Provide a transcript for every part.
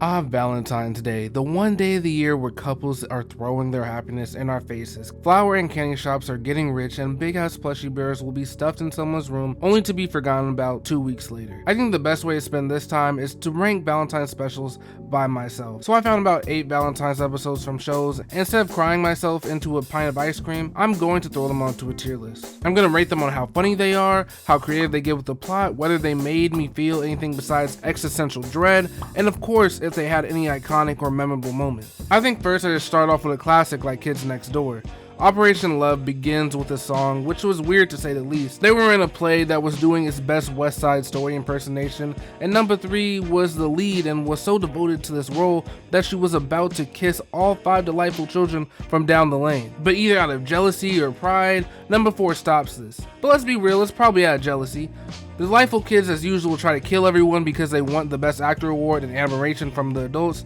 Ah, Valentine's Day, the one day of the year where couples are throwing their happiness in our faces. Flower and candy shops are getting rich and big ass plushie bears will be stuffed in someone's room only to be forgotten about 2 weeks later. I think the best way to spend this time is to rank Valentine's specials by myself. So I found about 8 Valentine's episodes from shows, and instead of crying myself into a pint of ice cream, I'm going to throw them onto a tier list. I'm going to rate them on how funny they are, how creative they get with the plot, whether they made me feel anything besides existential dread, and of course, if they had any iconic or memorable moments. I think first I just start off with a classic like Kids Next Door. Operation Love begins with a song which was weird to say the least. They were in a play that was doing its best West Side Story impersonation, and number 3 was the lead and was so devoted to this role that she was about to kiss all 5 delightful children from down the lane. But either out of jealousy or pride, number 4 stops this. But let's be real, it's probably out of jealousy. The delightful kids as usual try to kill everyone because they want the Best Actor award and admiration from the adults.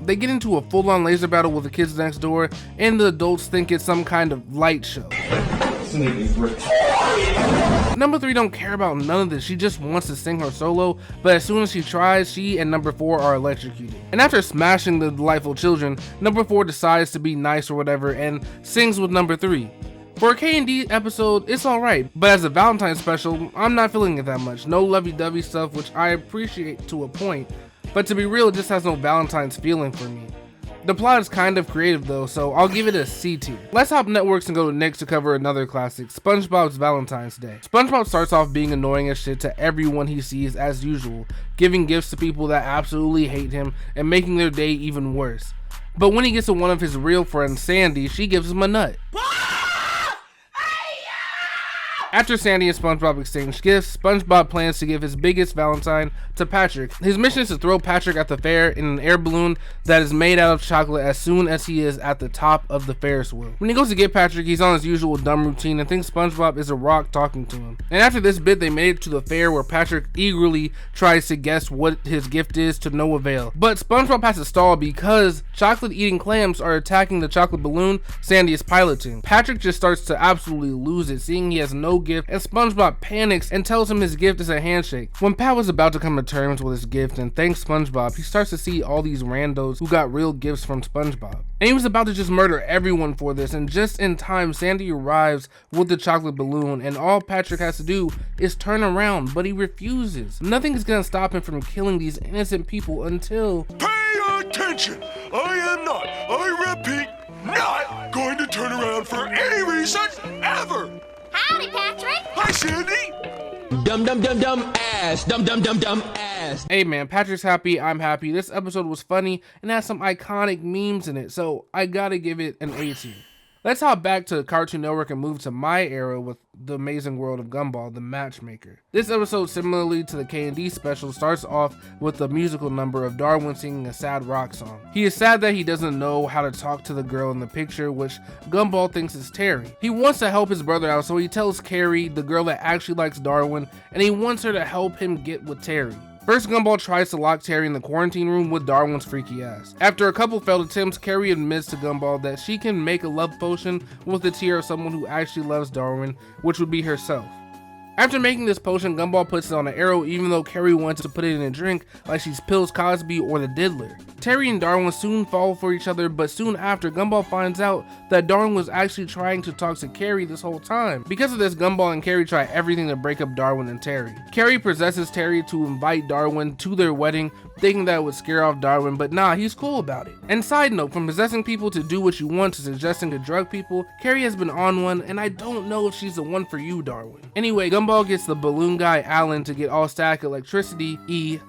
They get into a full-on laser battle with the kids next door, and the adults think it's some kind of light show. Number 3 don't care about none of this, she just wants to sing her solo, but as soon as she tries, she and number 4 are electrocuted. And after smashing the delightful children, number 4 decides to be nice or whatever and sings with number 3. For a K&D episode, it's alright, but as a Valentine's special, I'm not feeling it that much. No lovey-dovey stuff, which I appreciate to a point, but to be real, it just has no Valentine's feeling for me. The plot is kind of creative though, so I'll give it a C tier. Let's hop networks and go to Nick's to cover another classic, SpongeBob's Valentine's Day. SpongeBob starts off being annoying as shit to everyone he sees as usual, giving gifts to people that absolutely hate him and making their day even worse. But when he gets to one of his real friends, Sandy, she gives him a nut. After Sandy and SpongeBob exchange gifts, SpongeBob plans to give his biggest Valentine to Patrick. His mission is to throw Patrick at the fair in an air balloon that is made out of chocolate as soon as he is at the top of the Ferris wheel. When he goes to get Patrick, he's on his usual dumb routine and thinks SpongeBob is a rock talking to him. And after this bit, they made it to the fair where Patrick eagerly tries to guess what his gift is to no avail. But SpongeBob has to stall because chocolate-eating clams are attacking the chocolate balloon Sandy is piloting. Patrick just starts to absolutely lose it, seeing he has no gift, and SpongeBob panics and tells him his gift is a handshake. When Pat was about to come to terms with his gift and thanks SpongeBob, he starts to see all these randos who got real gifts from SpongeBob. And he was about to just murder everyone for this, and just in time Sandy arrives with the chocolate balloon, and all Patrick has to do is turn around, but he refuses. Nothing is gonna stop him from killing these innocent people until... Pay attention! I am not, I repeat, not going to turn around for any reason ever! Howdy, Patrick! Hi, Sandy! Dum dum dum dum ass, dum dum dum dum ass. Hey man, Patrick's happy, I'm happy. This episode was funny and has some iconic memes in it, so I gotta give it an A tier. Let's hop back to Cartoon Network and move to my era with The Amazing World of Gumball, The Matchmaker. This episode, similarly to the K&D special, starts off with the musical number of Darwin singing a sad rock song. He is sad that he doesn't know how to talk to the girl in the picture, which Gumball thinks is Terry. He wants to help his brother out, so he tells Carrie, the girl that actually likes Darwin, and he wants her to help him get with Terry. First, Gumball tries to lock Terry in the quarantine room with Darwin's freaky ass. After a couple failed attempts, Carrie admits to Gumball that she can make a love potion with the tear of someone who actually loves Darwin, which would be herself. After making this potion, Gumball puts it on an arrow even though Carrie wants to put it in a drink like she's Pills Cosby or the Diddler. Terry and Darwin soon fall for each other, but soon after, Gumball finds out that Darwin was actually trying to talk to Carrie this whole time. Because of this, Gumball and Carrie try everything to break up Darwin and Terry. Carrie possesses Terry to invite Darwin to their wedding, thinking that it would scare off Darwin, but nah, he's cool about it. And side note, from possessing people to do what you want to suggesting to drug people, Carrie has been on one, and I don't know if she's the one for you, Darwin. Anyway, Gumball gets the balloon guy Alan to get all static electricity,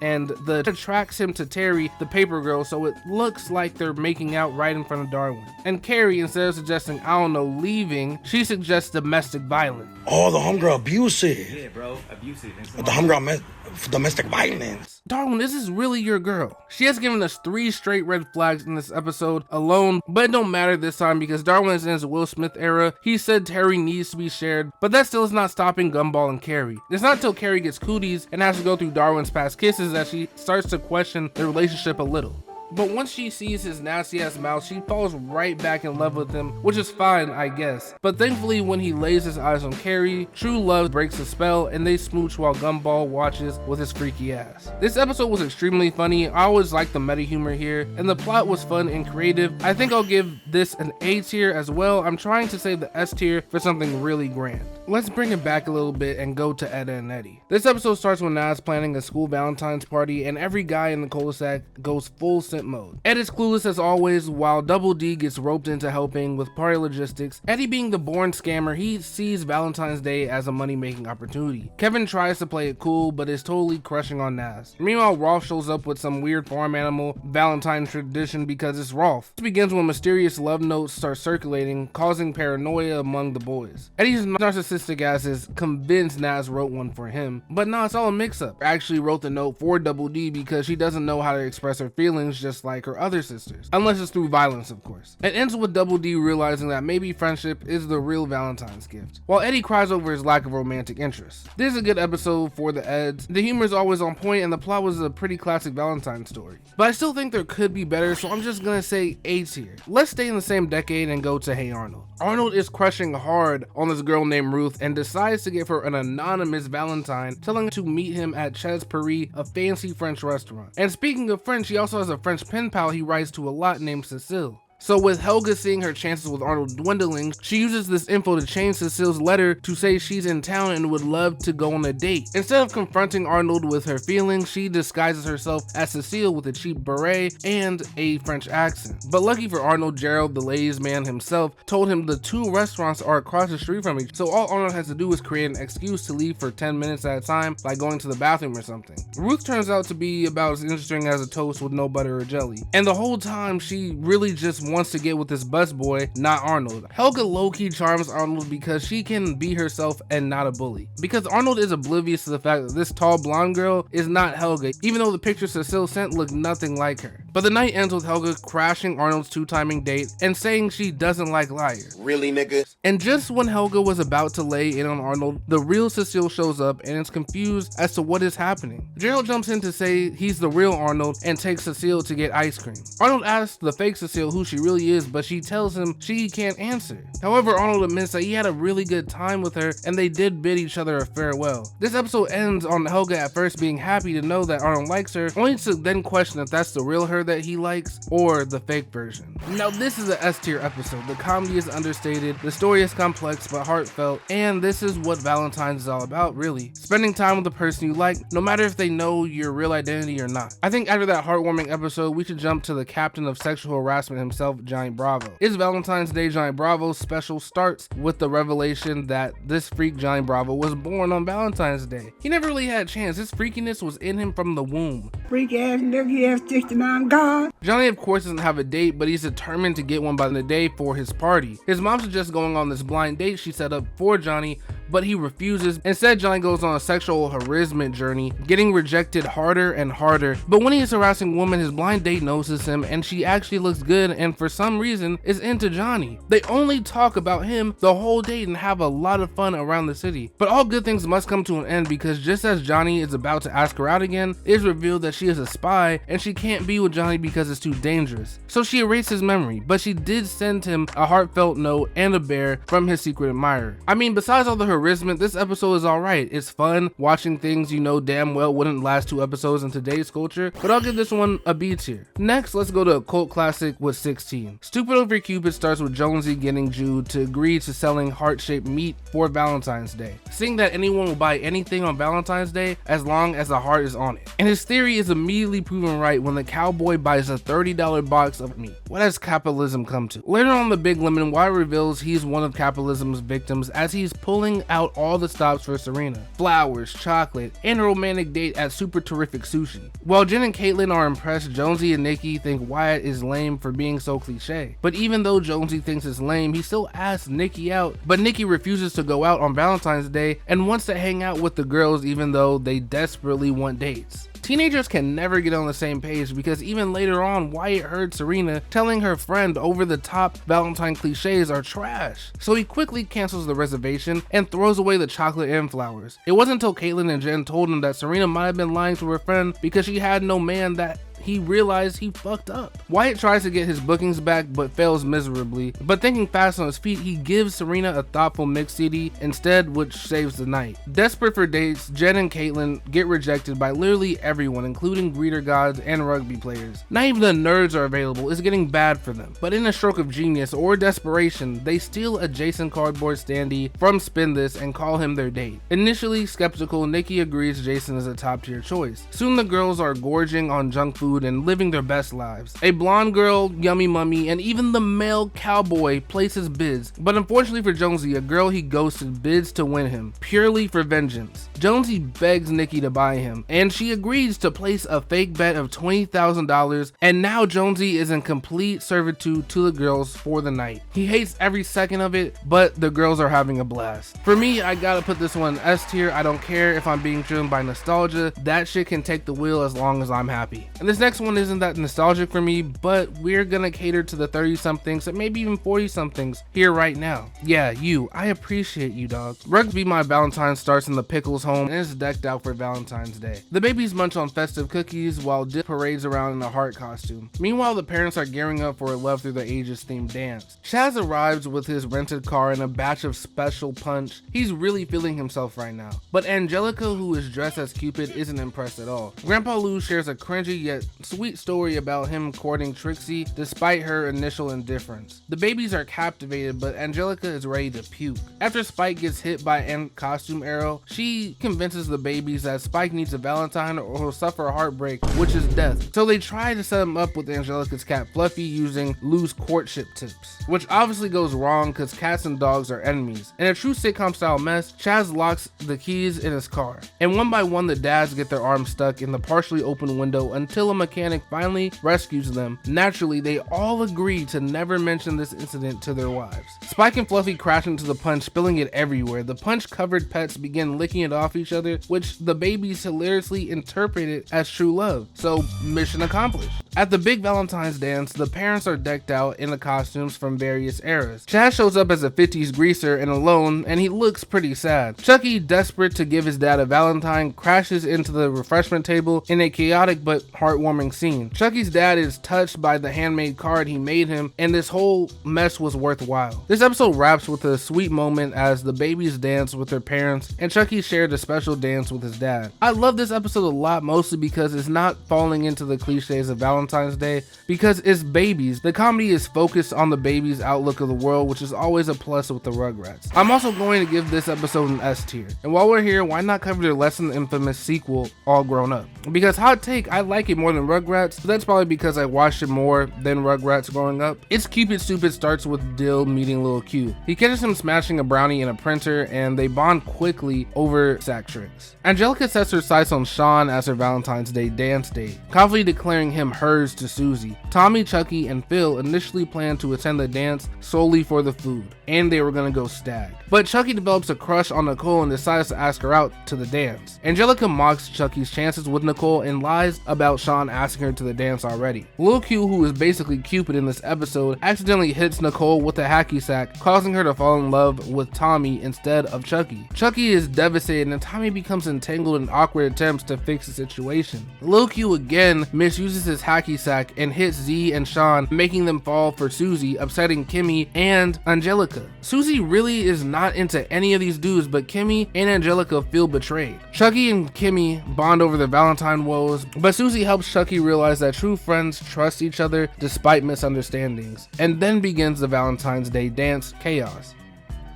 and the attracts him to Terry, the paper girl, so it looks like they're making out right in front of Darwin. And Carrie, instead of suggesting, I don't know, leaving, she suggests domestic violence. Oh, the homegirl abusive. Yeah, bro, abusive. The homegirl domestic violence. Darwin, this is really your girl. She has given us 3 straight red flags in this episode alone, but it don't matter this time because Darwin is in his Will Smith era. He said Terry needs to be shared, but that still is not stopping Gumball and Carrie. It's not until Carrie gets cooties and has to go through Darwin's past kisses that she starts to question the relationship a little. But once she sees his nasty ass mouth, she falls right back in love with him, which is fine, I guess. But thankfully, when he lays his eyes on Carrie, true love breaks the spell and they smooch while Gumball watches with his freaky ass. This episode was extremely funny. I always liked the meta humor here, and the plot was fun and creative. I think I'll give this an A tier as well. I'm trying to save the S tier for something really grand. Let's bring it back a little bit and go to Etta and Eddie. This episode starts with Nas planning a school Valentine's party and every guy in the cul-de-sac goes full simp mode. Ed is clueless as always while Double D gets roped into helping with party logistics. Eddie, being the born scammer, he sees Valentine's Day as a money-making opportunity. Kevin tries to play it cool but is totally crushing on Nas. Meanwhile, Rolf shows up with some weird farm animal Valentine tradition because it's Rolf. This begins when mysterious love notes start circulating, causing paranoia among the boys. Eddie's narcissistic ass is convinced Nas wrote one for him, but no, it's all a mix-up. Actually wrote the note for Double D because she doesn't know how to express her feelings just like her other sisters, unless it's through violence, of course. It ends with Double D realizing that maybe friendship is the real Valentine's gift, while Eddie cries over his lack of romantic interest. This is a good episode for the Eds. The humor is always on point and the plot was a pretty classic Valentine's story, but I still think there could be better, so I'm just gonna say A tier. Let's stay in the same decade and go to Hey Arnold. Arnold is crushing hard on this girl named Ruth and decides to give her an anonymous Valentine, telling her to meet him at Chez Paris, a fancy French restaurant. And speaking of French, he also has a French pen pal he writes to a lot named Cecile. So with Helga seeing her chances with Arnold dwindling, she uses this info to change Cecile's letter to say she's in town and would love to go on a date. Instead of confronting Arnold with her feelings, she disguises herself as Cecile with a cheap beret and a French accent. But lucky for Arnold, Gerald, the ladies man himself, told him the two restaurants are across the street from each other, so all Arnold has to do is create an excuse to leave for 10 minutes at a time, like going to the bathroom or something. Ruth turns out to be about as interesting as a toast with no butter or jelly, and the whole time she really just wants to get with this busboy, not Arnold. Helga low-key charms Arnold because she can be herself and not a bully. Because Arnold is oblivious to the fact that this tall blonde girl is not Helga, even though the pictures Cecile sent look nothing like her. But the night ends with Helga crashing Arnold's two-timing date and saying she doesn't like liars. Really, nigga? And just when Helga was about to lay in on Arnold, the real Cecile shows up and is confused as to what is happening. Gerald jumps in to say he's the real Arnold and takes Cecile to get ice cream. Arnold asks the fake Cecile who she really is, but she tells him she can't answer. However, Arnold admits that he had a really good time with her and they did bid each other a farewell. This episode ends on Helga at first being happy to know that Arnold likes her, only to then question if that's the real her that he likes or the fake version. Now this is an S tier episode. The comedy is understated, the story is complex but heartfelt, and this is what Valentine's is all about, really. Spending time with the person you like, no matter if they know your real identity or not. I think after that heartwarming episode, we should jump to the captain of sexual harassment himself, Johnny Bravo. It's Valentine's Day. Johnny Bravo's special starts with the revelation that this freak Johnny Bravo was born on Valentine's Day. He never really had a chance. His freakiness was in him from the womb. Freak ass nigga ass 69 God. Johnny of course doesn't have a date, but he's determined to get one by the day for his party. His mom suggests going on this blind date she set up for Johnny, but he refuses. Instead, Johnny goes on a sexual harassment journey, getting rejected harder and harder. But when he is harassing women, his blind date notices him and she actually looks good and for some reason is into Johnny. They only talk about him the whole date and have a lot of fun around the city. But all good things must come to an end because just as Johnny is about to ask her out again, it is revealed that she is a spy and she can't be with Johnny because it's too dangerous. So she erased his memory, but she did send him a heartfelt note and a bear from his secret admirer. I mean, besides all the harassment, this episode is alright. It's fun watching things you know damn well wouldn't last 2 episodes in today's culture, but I'll give this one a B tier. Next, let's go to a cult classic with 16. Stupid Over Cupid starts with Jonesy getting Jude to agree to selling heart-shaped meat for Valentine's Day, seeing that anyone will buy anything on Valentine's Day as long as the heart is on it. And his theory is immediately proven right when the cowboy buys a $30 box of meat. What has capitalism come to? Later on the Big Lemon, Wyatt reveals he's one of capitalism's victims as he's pulling out all the stops for Serena. Flowers, chocolate, and a romantic date at super terrific sushi. While Jen and Caitlin are impressed, Jonesy and Nikki think Wyatt is lame for being so cliche. But even though Jonesy thinks it's lame, he still asks Nikki out, but Nikki refuses to go out on Valentine's Day and wants to hang out with the girls even though they desperately want dates. Teenagers can never get on the same page because even later on, Wyatt heard Serena telling her friend over the top Valentine cliches are trash. So he quickly cancels the reservation and throws away the chocolate and flowers. It wasn't until Caitlin and Jen told him that Serena might have been lying to her friend because she had no man that he realized he fucked up. Wyatt tries to get his bookings back but fails miserably, but thinking fast on his feet, he gives Serena a thoughtful mix CD instead, which saves the night. Desperate for dates, Jen and Caitlin get rejected by literally everyone, including greeter gods and rugby players. Not even the nerds are available. It's getting bad for them. But in a stroke of genius or desperation, they steal a Jason cardboard standee from Spin This and call him their date. Initially skeptical, Nikki agrees Jason is a top tier choice. Soon the girls are gorging on junk food and living their best lives. A blonde girl, Yummy Mummy, and even the male cowboy places bids, but unfortunately for Jonesy, a girl he ghosted bids to win him, purely for vengeance. Jonesy begs Nikki to buy him, and she agrees to place a fake bet of $20,000, and now Jonesy is in complete servitude to the girls for the night. He hates every second of it, but the girls are having a blast. For me, I gotta put this one S tier. I don't care if I'm being driven by nostalgia. That shit can take the wheel as long as I'm happy. And this next one isn't that nostalgic for me, but we're gonna cater to the 30-somethings and maybe even 40-somethings here right now. Yeah, you. I appreciate you, dog. Rugby My Valentine starts in the Pickles home and is decked out for Valentine's Day. The babies munch on festive cookies while Dip parades around in a heart costume. Meanwhile, the parents are gearing up for a Love Through the Ages themed dance. Chaz arrives with his rented car and a batch of special punch. He's really feeling himself right now. But Angelica, who is dressed as Cupid, isn't impressed at all. Grandpa Lou shares a cringy yet sweet story about him courting Trixie despite her initial indifference. The babies are captivated, but Angelica is ready to puke. After Spike gets hit by an costume arrow, she convinces the babies that Spike needs a Valentine or he'll suffer a heartbreak, which is death. So they try to set him up with Angelica's cat Fluffy using Lou's courtship tips, which obviously goes wrong because cats and dogs are enemies. In a true sitcom style mess, Chaz locks the keys in his car, and one by one the dads get their arms stuck in the partially open window until a mechanic finally rescues them. Naturally, they all agree to never mention this incident to their wives. Spike and Fluffy crash into the punch, spilling it everywhere. The punch-covered pets begin licking it off each other, which the babies hilariously interpret it as true love. So, mission accomplished. At the big Valentine's dance, the parents are decked out in the costumes from various eras. Chaz shows up as a 50s greaser and alone, and he looks pretty sad. Chucky, desperate to give his dad a Valentine, crashes into the refreshment table in a chaotic but heartwarming scene. Chucky's dad is touched by the handmade card he made him, and this whole mess was worthwhile. This episode wraps with a sweet moment as the babies dance with their parents, and Chucky shared a special dance with his dad. I love this episode a lot, mostly because it's not falling into the cliches of Valentine's Day, because it's babies. The comedy is focused on the babies' outlook of the world, which is always a plus with the Rugrats. I'm also going to give this episode an S tier. And while we're here, why not cover their less than infamous sequel, All Grown Up? Because hot take, I like it more than Rugrats, but that's probably because I watched it more than Rugrats growing up. It's Cupid Stupid starts with Dill meeting Lil Q. He catches him smashing a brownie in a printer, and they bond quickly over sack tricks. Angelica sets her sights on Sean as her Valentine's Day dance date, confidently declaring him hers to Susie. Tommy, Chucky, and Phil initially planned to attend the dance solely for the food, and they were gonna go stag. But Chucky develops a crush on Nicole and decides to ask her out to the dance. Angelica mocks Chucky's chances with Nicole and lies about Sean asking her to the dance already. Lil Q, who is basically Cupid in this episode, accidentally hits Nicole with a hacky sack, causing her to fall in love with Tommy instead of Chucky. Chucky is devastated and Tommy becomes entangled in awkward attempts to fix the situation. Lil Q again misuses his hacky sack and hits Z and Sean, making them fall for Susie, upsetting Kimmy and Angelica. Susie really is not into any of these dudes, but Kimmy and Angelica feel betrayed. Chucky and Kimmy bond over their Valentine woes, but Susie helps Chucky realize that true friends trust each other despite misunderstandings. And then begins the Valentine's Day dance chaos.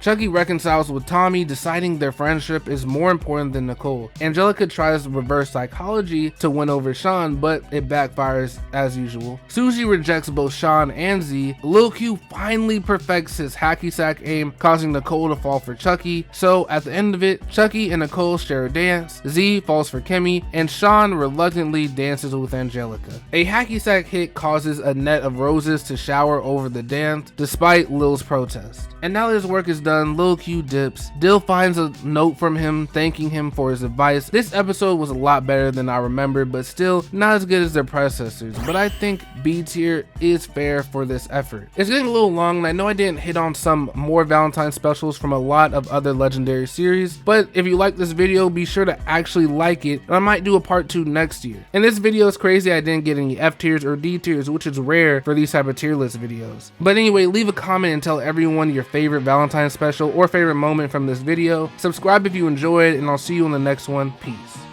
Chucky reconciles with Tommy, deciding their friendship is more important than Nicole. Angelica tries reverse psychology to win over Sean, but it backfires as usual. Susie rejects both Sean and Z. Lil Q finally perfects his hacky sack aim, causing Nicole to fall for Chucky. So at the end of it, Chucky and Nicole share a dance, Z falls for Kimmy, and Sean reluctantly dances with Angelica. A hacky sack hit causes a net of roses to shower over the dance, despite Lil's protest. And now this work is done, Lil Q dips. Dill finds a note from him thanking him for his advice. This episode was a lot better than I remembered, but still not as good as their predecessors. But I think B tier is fair for this effort. It's getting a little long, and I know I didn't hit on some more Valentine specials from a lot of other legendary series, but if you like this video, be sure to actually like it, and I might do a part 2 next year. And this video is crazy, I didn't get any F tiers or D tiers, which is rare for these type of tier list videos. But anyway, leave a comment and tell everyone your favorite Valentine special or favorite moment from this video. Subscribe if you enjoyed, and I'll see you in the next one. Peace.